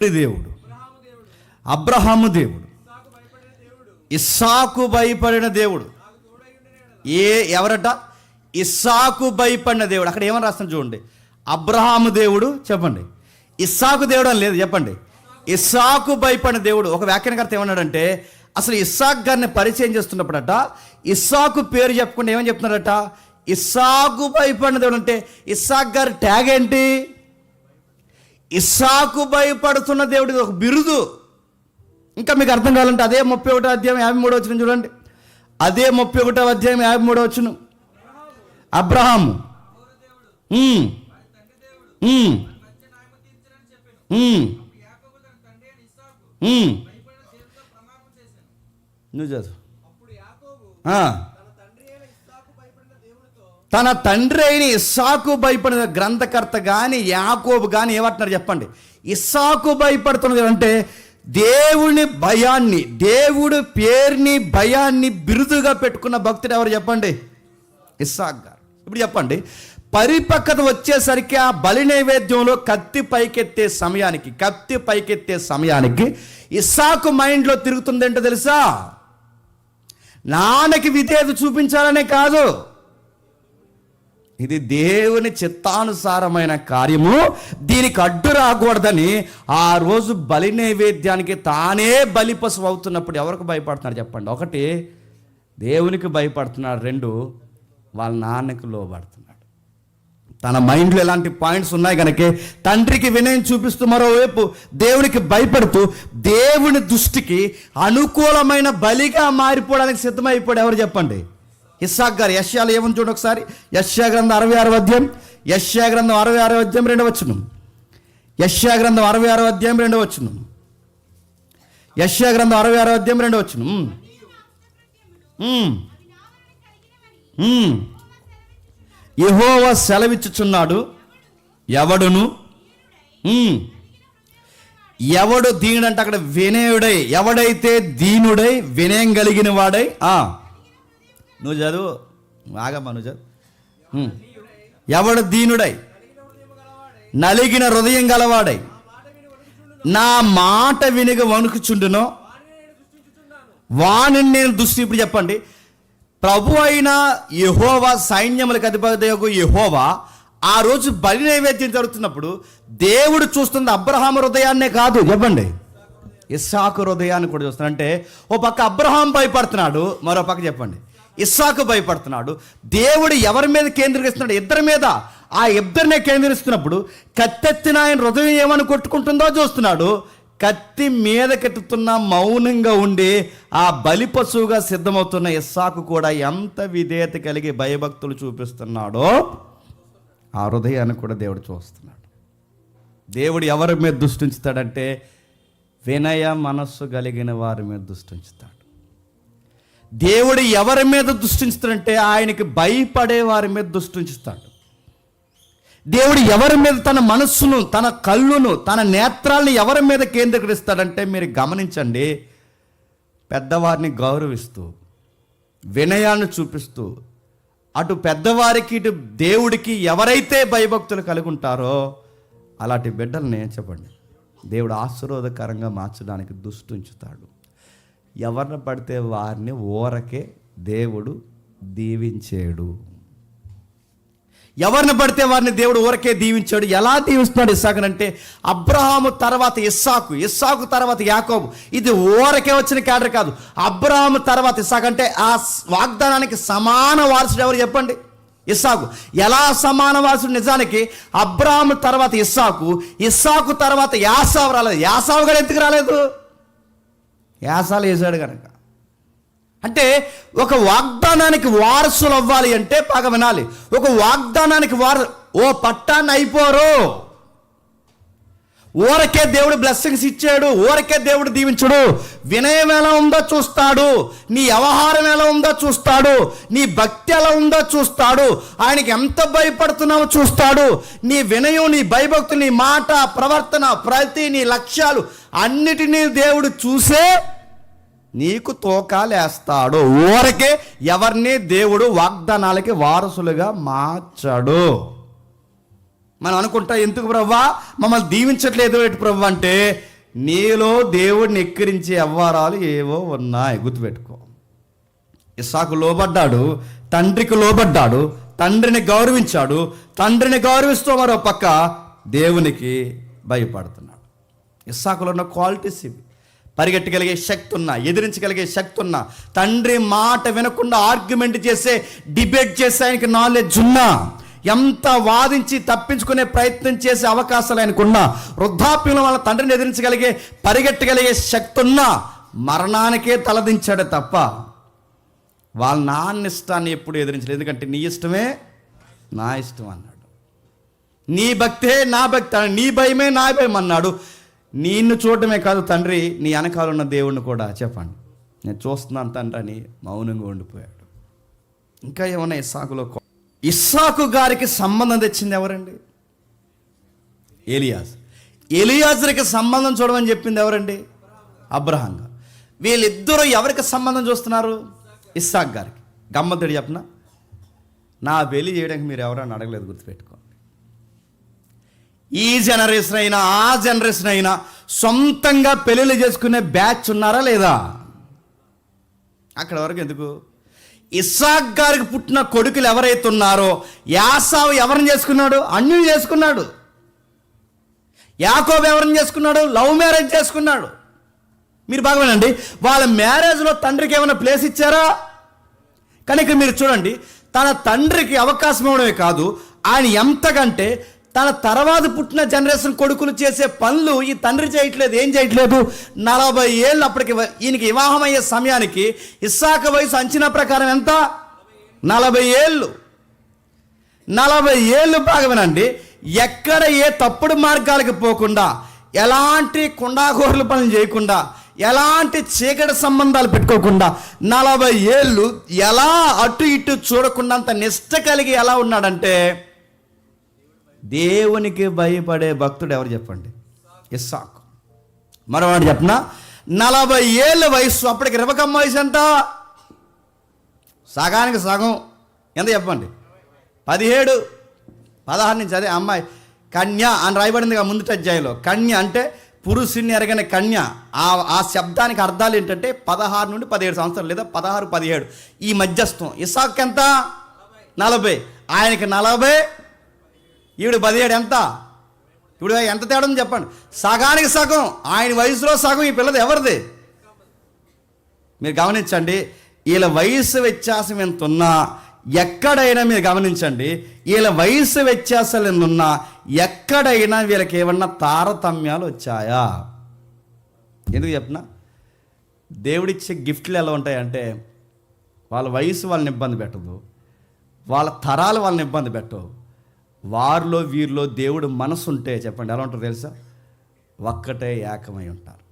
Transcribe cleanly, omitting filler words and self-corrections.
దేవుడు, అబ్రహాము దేవుడు, ఇస్సాకు భయపడిన దేవుడు. ఎవరట? ఇస్సాకు భయపడిన దేవుడు. అక్కడ ఏమని రాస్తాను చూడండి. అబ్రహాము దేవుడు చెప్పండి, ఇస్సాకు దేవుడు అని లేదు చెప్పండి. ఇస్సాకు భయపడిన దేవుడు. ఒక వ్యాఖ్యానకర్త ఏమన్నాడంటే, అసలు ఇస్సాకు గారిని పరిచయం చేస్తున్నప్పుడట ఇస్సాకు పేరు చెప్పుకుంటే ఏమని చెప్తున్నారట? ఇస్సాకు భయపడిన దేవుడు. అంటే ఇస్సాకు గారి ట్యాగ్ ఏంటి? ఇస్సాకు భయపడుతున్న దేవుడిది ఒక బిరుదు. ఇంకా మీకు అర్థం కావాలంటే అదే 31వ అధ్యాయం 53వ వచనం చూడండి. అదే 31వ అధ్యాయం 53వ వచనం. అబ్రహాము నువ్వు చదువు. తన తండ్రి అయిన ఇస్సాకు భయపడిన గ్రంథకర్త కానీ యాకోబు కానీ ఏమంటున్నారు చెప్పండి? ఇస్సాకు భయపడుతున్నది అంటే దేవుని భయాన్ని, దేవుడు పేరుని భయాన్ని బిరుదుగా పెట్టుకున్న భక్తుడు ఎవరు చెప్పండి? ఇస్సాకు గారు. ఇప్పుడు చెప్పండి, పరిపక్వత వచ్చేసరికి ఆ బలి నైవేద్యంలో కత్తి పైకెత్తే సమయానికి ఇస్సాకు మైండ్లో తిరుగుతుంది ఏంటో తెలుసా? నాన్నకి విధేయత చూపించాలనే కాదు, ఇది దేవుని చిత్తానుసారమైన కార్యము, దీనికి అడ్డు రాకూడదని ఆ రోజు బలి నైవేద్యానికి తానే బలి పశువు అవుతున్నప్పుడు ఎవరికి భయపడుతున్నారు చెప్పండి? ఒకటి, దేవునికి భయపడుతున్నాడు. 2, వాళ్ళ నాన్నకి లోబడుతున్నాడు. తన మైండ్లో ఎలాంటి పాయింట్స్ ఉన్నాయి కనుక తండ్రికి వినయం చూపిస్తూ, మరోవైపు దేవునికి భయపడుతూ దేవుని దృష్టికి అనుకూలమైన బలిగా మారిపోవడానికి సిద్ధమైపోయాడు. ఎవరు చెప్పండి? ఇస్సాకు గారు. యెషయాలో ఏమని చూడండి ఒకసారి. యెషయా గ్రంథం 66వ అధ్యాయం, యెషయా గ్రంథం 66వ అధ్యాయం 2వ వచనం. యెషయా గ్రంథం 66వ అధ్యాయం 2వ వచనం. యెషయా గ్రంథం 66వ అధ్యాయం 2వ వచనం. యెహోవా సెలవిచ్చుచున్నాడు, ఎవడు దీనుడంటే అక్కడ వినయుడై, ఎవడైతే దీనుడై వినయం కలిగిన వాడై. నువ్వు చదువు, ఆగమ్మా నువ్వు చదువు. ఎవడు దీనుడై నలిగిన హృదయం గలవాడై నా మాట వినిగ వణుకుచుండునో వాని నేను దృష్టి. ఇప్పుడు చెప్పండి, ప్రభు అయిన యెహోవా, సైన్యములకు అధిపతియగు యెహోవా ఆ రోజు బలి నైవేద్యం జరుగుతున్నప్పుడు దేవుడు చూస్తుంది అబ్రహాము హృదయాన్నే కాదు చెప్పండి, ఇస్సాకు హృదయాన్ని కూడా చూస్తున్నాడు. అంటే ఓ పక్క అబ్రహాం భయపడుతున్నాడు, మరో పక్క చెప్పండి ఇస్సాకు భయపడుతున్నాడు. దేవుడు ఎవరి మీద కేంద్రీకరిస్తున్నాడు? ఇద్దరి మీద. ఆ ఇద్దరినే కేంద్రీకరిస్తున్నప్పుడు కత్తెత్తిన ఆయన హృదయం ఏమని కొట్టుకుంటుందో చూస్తున్నాడు. కత్తి మీద కెత్తుతున్న మౌనంగా ఉండి ఆ బలి పశువుగా సిద్ధమవుతున్న ఇస్సాకు కూడా ఎంత విధేయత కలిగి భయభక్తులు చూపిస్తున్నాడో ఆ హృదయాన్ని కూడా దేవుడు చూస్తున్నాడు. దేవుడు ఎవరి మీద దృష్టించుతాడంటే వినయ మనస్సు కలిగిన వారి మీద దృష్టించుతాడు. దేవుడు ఎవరి మీద దృష్టించుతాడంటే ఆయనకి భయపడే వారి మీద దృష్టించుతాడు. దేవుడు ఎవరి మీద తన మనస్సును, తన కళ్ళును, తన నేత్రాలను ఎవరి మీద కేంద్రీకరిస్తాడంటే మీరు గమనించండి, పెద్దవారిని గౌరవిస్తూ వినయాన్ని చూపిస్తూ అటు పెద్దవారికి ఇటు దేవుడికి ఎవరైతే భయభక్తులు కలిగి ఉంటారో అలాంటి బిడ్డల్ని చెప్పండి దేవుడు ఆశీర్వాదకరంగా మార్చడానికి దృష్టించుతాడు. ఎవరిని పడితే వారిని ఊరకే దేవుడు దీవించాడు. ఎవరిని పడితే వారిని దేవుడు ఊరకే దీవించాడు. ఎలా దీవిస్తున్నాడు ఇస్సాకు అంటే, అబ్రహాము తర్వాత ఇస్సాకు, ఇస్సాకు తర్వాత యాకోబు. ఇది ఊరకే వచ్చిన క్యాడర్ కాదు. అబ్రహాము తర్వాత ఇస్సాకు అంటే ఆ వాగ్దానానికి సమాన వారసుడు ఎవరు చెప్పండి? ఇస్సాకు. ఎలా సమాన వారసుడు? నిజానికి అబ్రహాము తర్వాత ఇస్సాకు, ఇస్సాకు తర్వాత యాసావు రాలేదు. యాసావు కూడా ఎందుకు రాలేదు? యాసాలు వేసాడు కనుక. అంటే ఒక వాగ్దానానికి వారసులు అవ్వాలి అంటే బాగా వినాలి. ఒక వాగ్దానానికి ఓ పట్టాన్ని అయిపోరు. ఊరకే దేవుడు బ్లెస్సింగ్స్ ఇచ్చాడు, ఊరకే దేవుడు దీవించడు. వినయం ఎలా ఉందో చూస్తాడు, నీ వ్యవహారం ఎలా ఉందో చూస్తాడు, నీ భక్తి ఎలా ఉందో చూస్తాడు, ఆయనకి ఎంత భయపడుతున్నావో చూస్తాడు. నీ వినయం, నీ భయభక్తులు, నీ మాట, ప్రవర్తన, ప్రతి నీ లక్ష్యాలు అన్నిటినీ దేవుడు చూసే నీకు తోకాలేస్తాడు. ఊరకే ఎవరిని దేవుడు వాగ్దానాలకి వారసులుగా మార్చాడు. మనం అనుకుంటా, ఎందుకు ప్రభువా మమ్మల్ని దీవించట్లేదు ఏంటి ప్రభు అంటే, నీలో దేవుడిని ఎక్కిరించే వ్యవహారాలు ఏవో ఉన్నాయి, గుర్తుపెట్టుకో. ఇస్సాకు లోబడ్డాడు, తండ్రికి లోబడ్డాడు, తండ్రిని గౌరవించాడు, తండ్రిని గౌరవిస్తూ మరో పక్క దేవునికి భయపడుతున్నాడు. ఇస్సాకులో ఉన్న క్వాలిటీస్ ఇవి. పరిగెట్టగలిగే శక్తి ఉన్నా, ఎదిరించగలిగే శక్తి ఉన్నా, తండ్రి మాట వినకుండా ఆర్గ్యుమెంట్ చేసే, డిబేట్ చేసే ఆయనకి నాలెడ్జ్ ఉన్నా, ఎంత వాదించి తప్పించుకునే ప్రయత్నం చేసే అవకాశాలు ఆయనకున్నా, వృద్ధాప్యంలో వాళ్ళ తండ్రిని ఎదిరించగలిగే, పరిగెట్టగలిగే శక్తి ఉన్నా మరణానికే తలదించాడు తప్ప వాళ్ళ నాన్న ఇష్టాన్ని ఎప్పుడు ఎదిరించలేదు. ఎందుకంటే నీ ఇష్టమే నా ఇష్టం అన్నాడు, నీ భక్తే నా భక్తి, నీ భయమే నా భయం అన్నాడు. నిన్ను చూడటమే కాదు తండ్రి, నీ వెనకాల ఉన్న దేవుణ్ణి కూడా చెప్పండి నేను చూస్తున్నాను తండ్రి అని మౌనంగా ఉండిపోయాడు. ఇంకా ఏమన్నా ఇస్సాకులో, ఇస్సాకు గారికి సంబంధం తెచ్చింది ఎవరండి? ఎలియాజరుకి సంబంధం చూడమని చెప్పింది ఎవరండి? అబ్రహాం గారు. వీళ్ళిద్దరూ ఎవరికి సంబంధం చూస్తున్నారు? ఇస్సాకు గారికి. గమ్మత్తుడు చెప్పనా, నా పెళ్లి చేయడానికి మీరు ఎవరన్నా అడగలేదు, గుర్తుపెట్టుకోండి. ఈ జనరేషన్ అయినా ఆ జనరేషన్ అయినా సొంతంగా పెళ్ళిళ్ళు చేసుకునే బ్యాచ్ ఉన్నారా లేదా? అక్కడ వరకు ఎందుకు? ఇస్సాకు గారికి పుట్టిన కొడుకులు ఎవరైతే ఉన్నారో, యాసావు ఎవరిని చేసుకున్నాడు? అన్యుని చేసుకున్నాడు. యాకోబు ఎవరిని చేసుకున్నాడు? లవ్ మ్యారేజ్ చేసుకున్నాడు. మీరు బాగా వినండి, వాళ్ళ మ్యారేజ్లో తండ్రికి ఏమైనా ప్లేస్ ఇచ్చారా? కానీ ఇక్కడ మీరు చూడండి, తన తండ్రికి అవకాశం ఇవ్వడమే కాదు, ఆయన ఎంతకంటే తన తర్వాత పుట్టిన జనరేషన్ కొడుకులు చేసే పనులు ఈ తండ్రి చేయట్లేదు. ఏం చేయట్లేదు? 40 ఏళ్ళు అప్పటికి ఈయనకి వివాహం అయ్యే సమయానికి ఇస్సాకు వయసు అంచనా ప్రకారం ఎంత? 40 ఏళ్ళు. 40 ఏళ్ళు బాగా వినండి, ఎక్కడ ఏ తప్పుడు మార్గాలకు పోకుండా, ఎలాంటి కుండాగోర్ల పనులు చేయకుండా, ఎలాంటి చీకటి సంబంధాలు పెట్టుకోకుండా 40 ఏళ్ళు ఎలా అటు ఇటు చూడకుండా అంత నిష్ట కలిగి ఎలా ఉన్నాడంటే, దేవునికి భయపడే భక్తుడు ఎవరు చెప్పండి? ఇస్సాకు. మరోవాడు చెప్పనా, 40 ఏళ్ళ వయసు. అప్పటికి రిబకమ్మ వయసు ఎంత? సగానికి సగం ఎంత చెప్పండి? 17, 16 నుంచి. అదే అమ్మాయి కన్య అని రాయబడిందిగా ముందుటి అధ్యాయంలో. కన్య అంటే పురుషుని ఎరగని కన్య. ఆ శబ్దానికి అర్థాలు ఏంటంటే 16 నుండి 17 సంవత్సరాలు, లేదా 16, 17 ఈ మధ్యస్థం. ఇస్సాకు ఎంత? 40. ఆయనకి 40, ఈవిడ 17. ఎంత? ఇప్పుడు ఎంత తేడా ఉంది చెప్పండి? సగానికి సగం. ఆయన వయసులో సగం ఈ పిల్లది ఎవరిది? మీరు గమనించండి, వీళ్ళ వయసు వ్యత్యాసం ఎంత ఉన్నా, ఎక్కడైనా మీరు గమనించండి, వీళ్ళ వయసు వ్యత్యాసాలు ఎంత ఉన్నా ఎక్కడైనా వీళ్ళకి ఏమన్నా తారతమ్యాలు వచ్చాయా? ఎందుకు చెప్పనా, దేవుడిచ్చే గిఫ్ట్లు ఎలా ఉంటాయంటే, వాళ్ళ వయసు వాళ్ళని ఇబ్బంది పెట్టదు, వాళ్ళ తరాలు వాళ్ళని ఇబ్బంది పెట్టవు. వారిలో వీరిలో దేవుడు మనసు ఉంటే చెప్పండి ఎలా ఉంటారో తెలుసా? ఒక్కటే ఏకమై ఉంటారు.